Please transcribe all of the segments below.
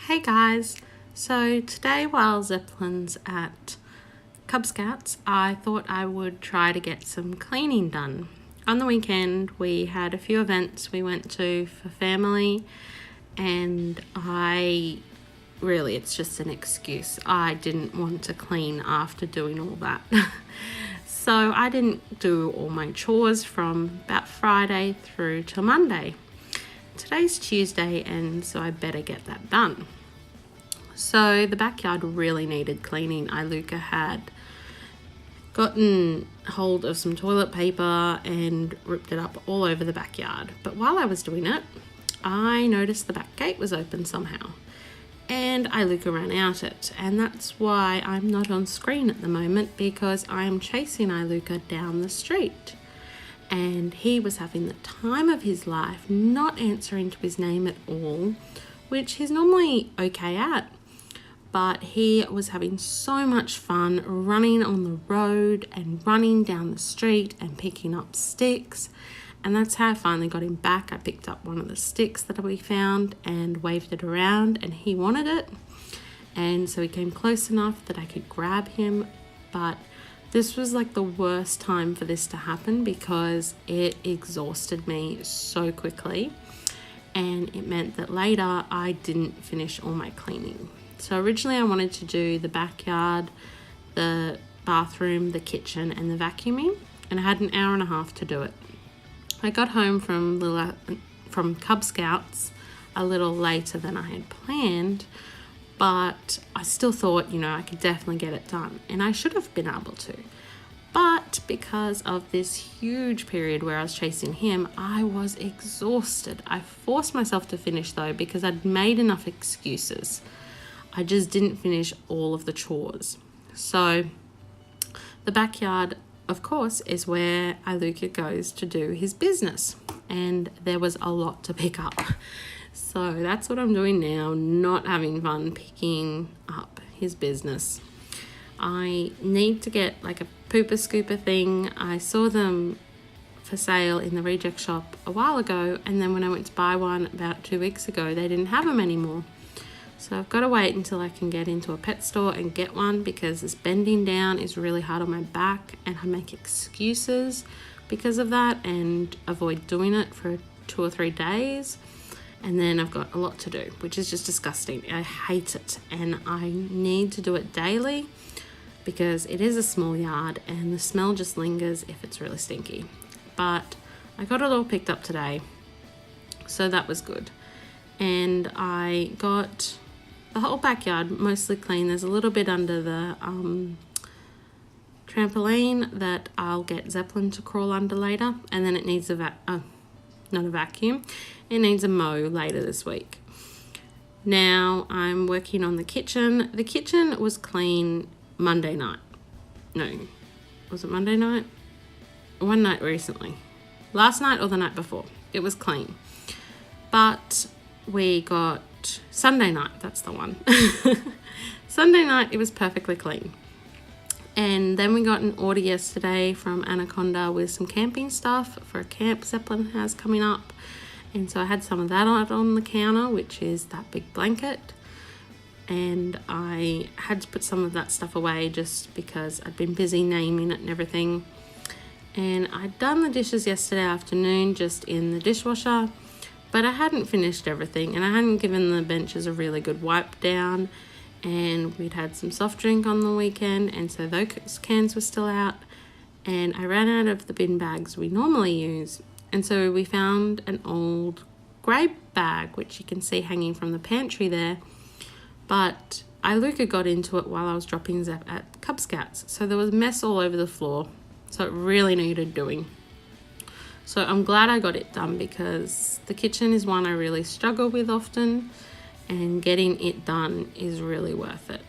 Hey guys, so today while Zeppelin's at Cub Scouts, I thought I would try to get some cleaning done. On the weekend we had a few events we went to for family, and it's just an excuse. I didn't want to clean after doing all that. So I didn't do all my chores from about Friday through till Monday. Today's Tuesday, and so I better get that done. So the backyard really needed cleaning. Iluka had gotten hold of some toilet paper and ripped it up all over the backyard. But while I was doing it, I noticed the back gate was open somehow, and Iluka ran out it. And that's why I'm not on screen at the moment, because I am chasing Iluka down the street. And he was having the time of his life, not answering to his name at all, which he's normally okay at. But he was having so much fun running on the road and running down the street and picking up sticks. And that's how I finally got him back. I picked up one of the sticks that we found and waved it around, and he wanted it. And so he came close enough that I could grab him. But this was like the worst time for this to happen, because it exhausted me so quickly. And it meant that later I didn't finish all my cleaning. So originally I wanted to do the backyard, the bathroom, the kitchen and the vacuuming, and I had an hour and a half to do it. I got home from Cub Scouts a little later than I had planned, but I still thought, I could definitely get it done, and I should have been able to. But because of this huge period where I was chasing him, I was exhausted. I forced myself to finish though, because I'd made enough excuses. I just didn't finish all of the chores. So the backyard, of course, is where Iluka goes to do his business. And there was a lot to pick up. So that's what I'm doing now, not having fun picking up his business. I need to get like a pooper scooper thing. I saw them for sale in the reject shop a while ago, and then when I went to buy one about 2 weeks ago, they didn't have them anymore. So I've got to wait until I can get into a pet store and get one, because this bending down is really hard on my back, and I make excuses because of that and avoid doing it for 2 or 3 days. And then I've got a lot to do, which is just disgusting. I hate it, and I need to do it daily because it is a small yard and the smell just lingers if it's really stinky. But I got it all picked up today, so that was good. And I got the whole backyard mostly clean. There's a little bit under the trampoline that I'll get Zeppelin to crawl under later, and then it needs not a vacuum, it needs a mow later this week. Now I'm working on the kitchen. The kitchen was clean Monday night. No, was it Monday night? One night recently. Last night or the night before. It was clean. But we got Sunday night, that's the one. Sunday night, it was perfectly clean. And then we got an order yesterday from Anaconda with some camping stuff for a camp Zeppelin has coming up. And so I had some of that out on the counter, which is that big blanket. And I had to put some of that stuff away just because I'd been busy naming it and everything. And I'd done the dishes yesterday afternoon just in the dishwasher, but I hadn't finished everything, and I hadn't given the benches a really good wipe down. And we'd had some soft drink on the weekend, and so those cans were still out, and I ran out of the bin bags we normally use. And so we found an old grey bag, which you can see hanging from the pantry there, but Iluka got into it while I was dropping Zep at Cub Scouts, so there was mess all over the floor, so it really needed doing. So I'm glad I got it done, because the kitchen is one I really struggle with often, and getting it done is really worth it.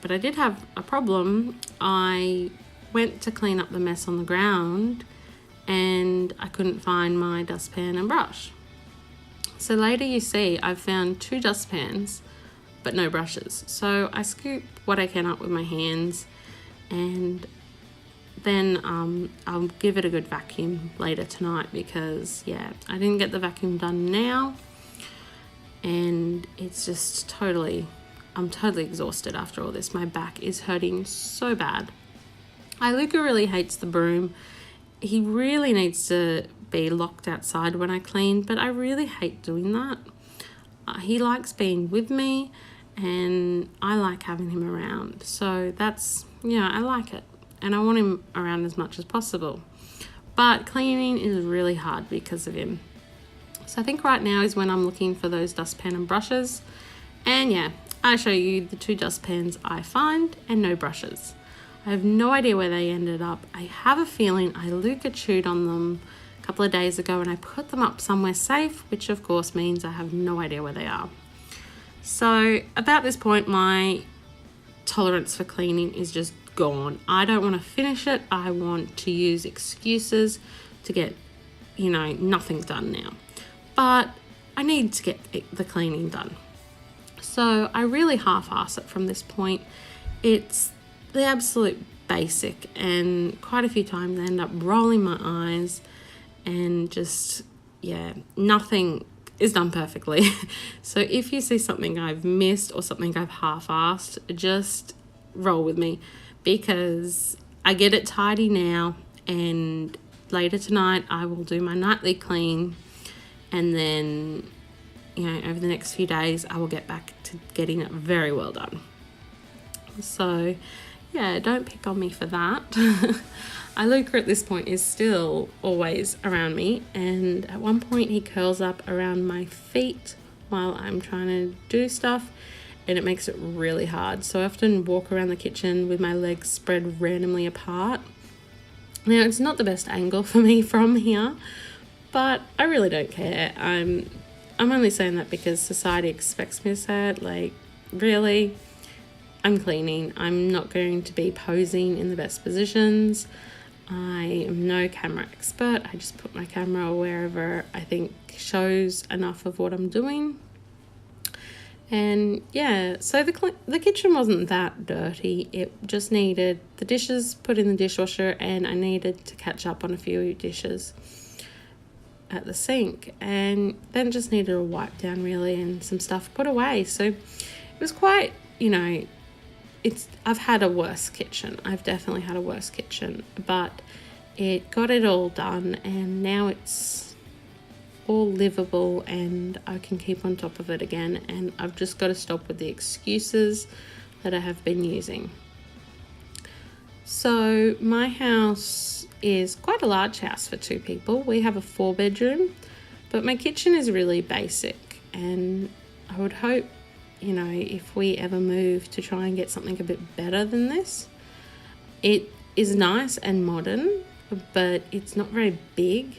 But I did have a problem. I went to clean up the mess on the ground and I couldn't find my dustpan and brush. So later you see I've found 2 dustpans but no brushes. So I scoop what I can up with my hands, and then I'll give it a good vacuum later tonight, because I didn't get the vacuum done now. and it's just I'm totally exhausted after all this. My back is hurting so bad. Luca really hates the broom. He really needs to be locked outside when I clean, but I really hate doing that. He likes being with me, and I like having him around. So I like it, and I want him around as much as possible. But cleaning is really hard because of him. So I think right now is when I'm looking for those dustpan and brushes. And I show you the 2 dustpans I find and no brushes. I have no idea where they ended up. I have a feeling Luca chewed on them a couple of days ago and I put them up somewhere safe, which of course means I have no idea where they are. So about this point, my tolerance for cleaning is just gone. I don't want to finish it. I want to use excuses to get, nothing's done now. But I need to get the cleaning done. So I really half-ass it from this point. It's the absolute basic, and quite a few times I end up rolling my eyes and just, nothing is done perfectly. So if you see something I've missed or something I've half-assed, just roll with me, because I get it tidy now, and later tonight I will do my nightly clean, and then over the next few days I will get back to getting it very well done. So don't pick on me for that. Luca at this point is still always around me, and at one point he curls up around my feet while I'm trying to do stuff, and it makes it really hard. So I often walk around the kitchen with my legs spread randomly apart. Now, it's not the best angle for me from here, but I really don't care. I'm only saying that because society expects me to say it. Like, really? I'm cleaning. I'm not going to be posing in the best positions. I am no camera expert. I just put my camera wherever I think shows enough of what I'm doing. And so the kitchen wasn't that dirty. It just needed the dishes put in the dishwasher, and I needed to catch up on a few dishes at the sink, and then just needed a wipe down really, and some stuff put away. So it was quite, I've had a worse kitchen. I've definitely had a worse kitchen, but it got it all done, and now it's all livable and I can keep on top of it again. And I've just got to stop with the excuses that I have been using. So my house is quite a large house for 2 people. We have a 4-bedroom, but my kitchen is really basic, and I would hope if we ever move to try and get something a bit better than this. It is nice and modern, but it's not very big,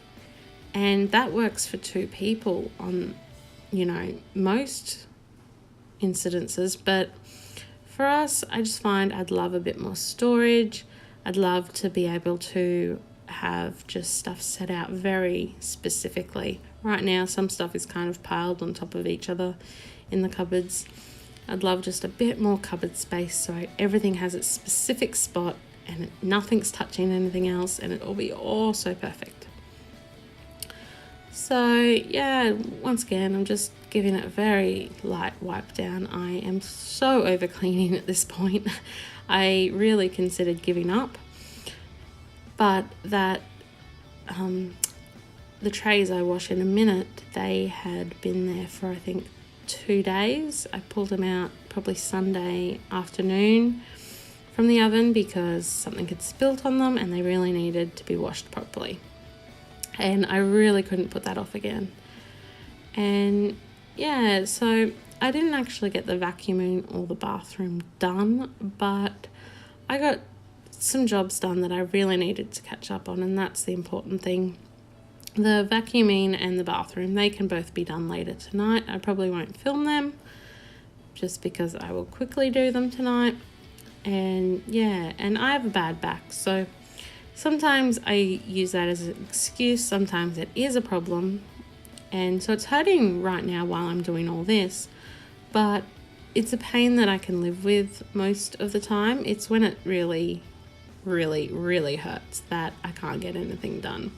and that works for 2 people on most incidences. But for us, I just find I'd love a bit more storage. I'd love to be able to have just stuff set out very specifically. Right now, some stuff is kind of piled on top of each other in the cupboards. I'd love just a bit more cupboard space so everything has its specific spot and nothing's touching anything else, and it'll be all so perfect. So once again, I'm just giving it a very light wipe down. I am so over cleaning at this point. I really considered giving up, but that the trays I wash in a minute, they had been there for I think 2 days. I pulled them out probably Sunday afternoon from the oven because something had spilled on them and they really needed to be washed properly. And I really couldn't put that off again. And so I didn't actually get the vacuuming or the bathroom done, but I got some jobs done that I really needed to catch up on, and that's the important thing. The vacuuming and the bathroom, they can both be done later tonight. I probably won't film them just because I will quickly do them tonight. And and I have a bad back, so sometimes I use that as an excuse. Sometimes it is a problem. And so it's hurting right now while I'm doing all this, but it's a pain that I can live with most of the time. It's when it really, really, really hurts that I can't get anything done.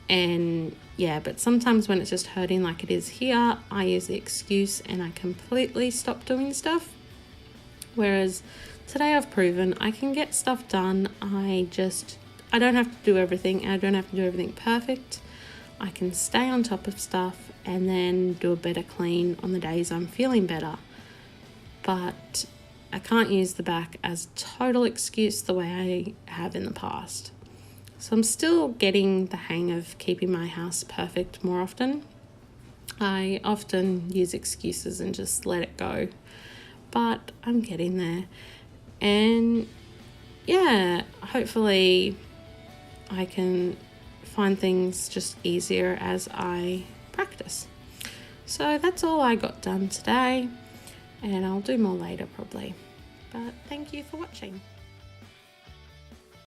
And yeah, but sometimes when it's just hurting like it is here, I use the excuse and I completely stop doing stuff. Whereas today I've proven I can get stuff done. I don't have to do everything, and I don't have to do everything perfect. I can stay on top of stuff and then do a better clean on the days I'm feeling better. But I can't use the back as a total excuse the way I have in the past. So I'm still getting the hang of keeping my house perfect more often. I often use excuses and just let it go, but I'm getting there. And yeah, hopefully I can find things just easier as I practice. So that's all I got done today, and I'll do more later probably. But thank you for watching.